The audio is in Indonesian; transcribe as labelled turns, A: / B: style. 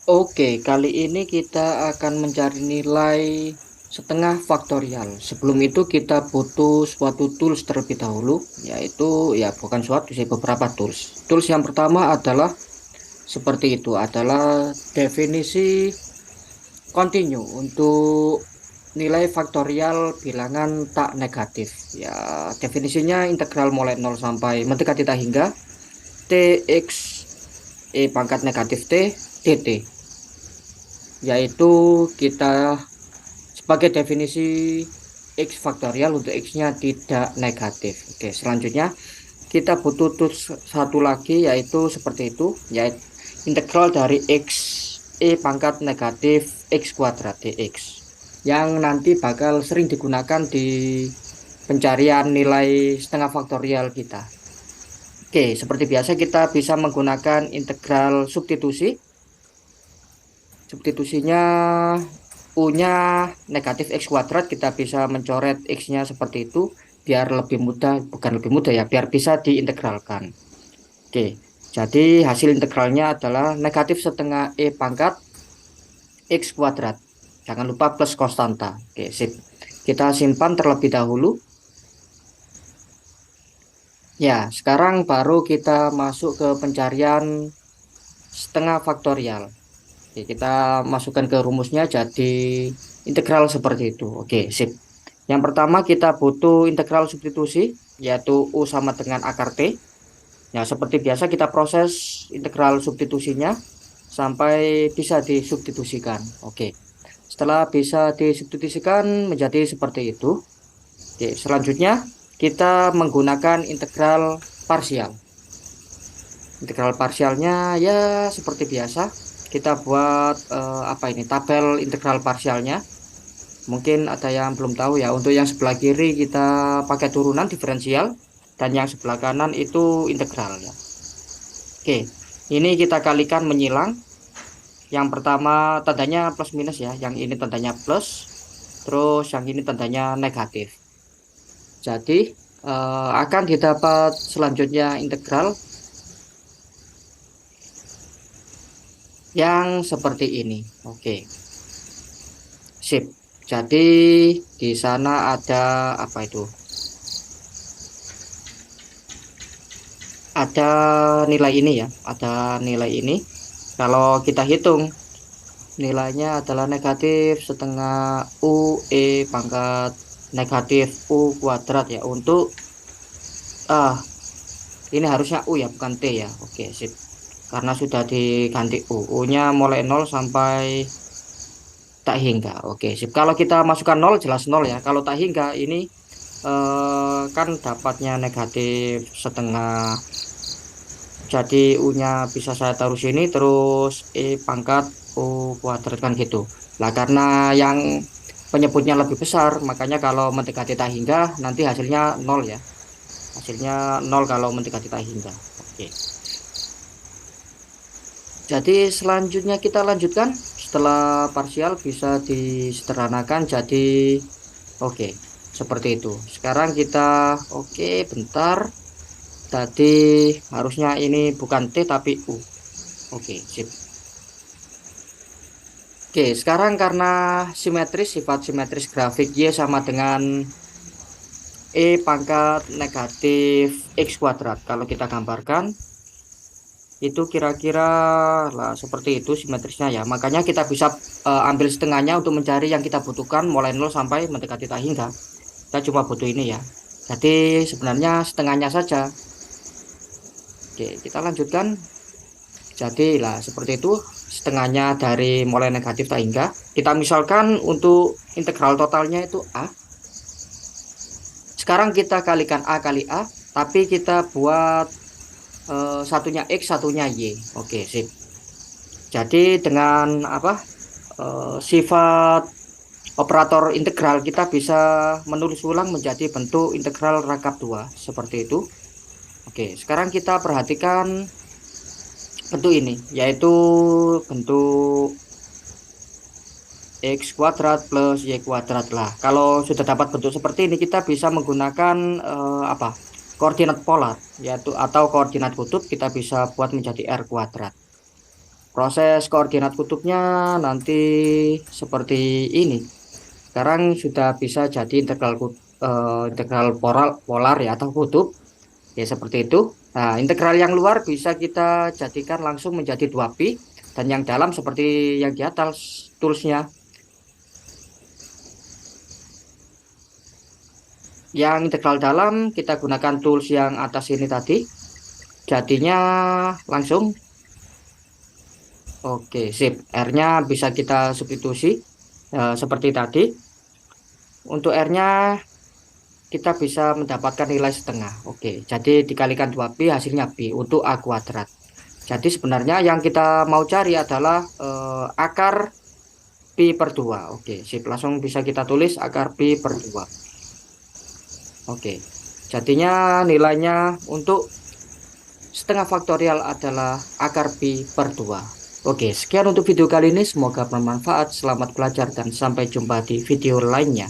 A: Oke, kali ini kita akan mencari nilai setengah faktorial. Sebelum itu kita butuh suatu tools terlebih dahulu, yaitu ya bukan suatu sih, beberapa tools. Tools yang pertama adalah seperti itu, adalah definisi continue untuk nilai faktorial bilangan tak negatif. Ya, definisinya integral mulai nol sampai mendekati tak hingga tx pangkat negatif t dt, yaitu kita sebagai definisi X faktorial untuk X-nya tidak negatif. Oke, selanjutnya kita butuh tools satu lagi, yaitu seperti itu, yaitu integral dari X pangkat negatif X kuadrat dx, yang nanti bakal sering digunakan di pencarian nilai setengah faktorial kita. Oke, seperti biasa kita bisa menggunakan integral substitusi. Substitusinya U-nya negatif X kuadrat, kita bisa mencoret X-nya seperti itu biar lebih mudah, bukan lebih mudah ya, biar bisa diintegralkan. Oke, jadi hasil integralnya adalah negatif setengah pangkat X kuadrat. Jangan lupa plus konstanta. Oke, sip. Kita simpan terlebih dahulu. Ya, sekarang baru kita masuk ke pencarian setengah faktorial. Oke, kita masukkan ke rumusnya jadi integral seperti itu. Oke, sip. Yang pertama kita butuh integral substitusi, yaitu U sama dengan akar T. Ya, seperti biasa kita proses integral substitusinya sampai bisa disubstitusikan. Oke. Setelah bisa disubstitusikan menjadi seperti itu. Oke, selanjutnya kita menggunakan integral parsial. Integral parsialnya ya seperti biasa. Kita buat apa ini? Tabel integral parsialnya. Mungkin ada yang belum tahu ya. Untuk yang sebelah kiri kita pakai turunan diferensial, dan yang sebelah kanan itu integral ya. Oke, ini kita kalikan menyilang. Yang pertama tandanya plus minus ya. Yang ini tandanya plus, terus yang ini tandanya negatif. Jadi akan didapat selanjutnya integral yang seperti ini. Oke, sip. Jadi di sana ada apa itu? Ada nilai ini ya, ada nilai ini. Kalau kita hitung nilainya adalah negatif setengah pangkat negatif U kuadrat ya. Untuk ini harusnya U ya, bukan T ya. Oke, sip. Karena sudah diganti U. U-nya mulai 0 sampai tak hingga. Oke, sip. Kalau kita masukkan 0 jelas 0 ya. Kalau tak hingga ini kan dapatnya negatif setengah. Jadi U-nya bisa saya taruh sini, terus pangkat U kuadrat kan gitu. Lah karena yang penyebutnya lebih besar, makanya kalau mendekati tak hingga nanti hasilnya 0 ya. Hasilnya 0 kalau mendekati tak hingga. Oke. Jadi selanjutnya kita lanjutkan setelah parsial bisa disederhanakan jadi oke, seperti itu. Sekarang kita oke, bentar. Tadi harusnya ini bukan T tapi U. Oke, sip. Oke, sekarang karena simetris, sifat simetris grafik Y sama dengan pangkat negatif X kuadrat. Kalau kita gambarkan itu kira-kira lah seperti itu simetrisnya ya. Makanya kita bisa ambil setengahnya untuk mencari yang kita butuhkan mulai 0 sampai mendekati tak hingga. Kita cuma butuh ini ya. Jadi sebenarnya setengahnya saja. Oke, kita lanjutkan. Jadi lah seperti itu setengahnya dari mulai negatif tak hingga. Kita misalkan untuk integral totalnya itu A. Sekarang kita kalikan A kali A, tapi kita buat satunya X, satunya Y. Oke, sip. Jadi dengan apa? Sifat operator integral kita bisa menulis ulang menjadi bentuk integral rangkap 2 seperti itu. Oke, sekarang kita perhatikan bentuk ini, yaitu bentuk X kuadrat plus Y kuadrat lah. Kalau sudah dapat bentuk seperti ini, kita bisa menggunakan apa? Koordinat polar, yaitu atau koordinat kutub kita bisa buat menjadi R kuadrat. Proses koordinat kutubnya nanti seperti ini. Sekarang sudah bisa jadi integral polar ya atau kutub ya seperti itu. Nah, integral yang luar bisa kita jadikan langsung menjadi 2pi dan yang dalam seperti yang di atas toolsnya. Yang integral dalam kita gunakan tools yang atas ini tadi. Jadinya langsung oke, sip. R-nya bisa kita substitusi seperti tadi. Untuk R-nya kita bisa mendapatkan nilai setengah. Oke, jadi dikalikan 2pi hasilnya pi untuk A kuadrat. Jadi sebenarnya yang kita mau cari adalah akar pi per 2. Oke, sip. Langsung bisa kita tulis akar pi per 2. Oke, jadinya nilainya untuk setengah faktorial adalah akar pi per 2. Oke, sekian untuk video kali ini. Semoga bermanfaat. Selamat belajar dan sampai jumpa di video lainnya.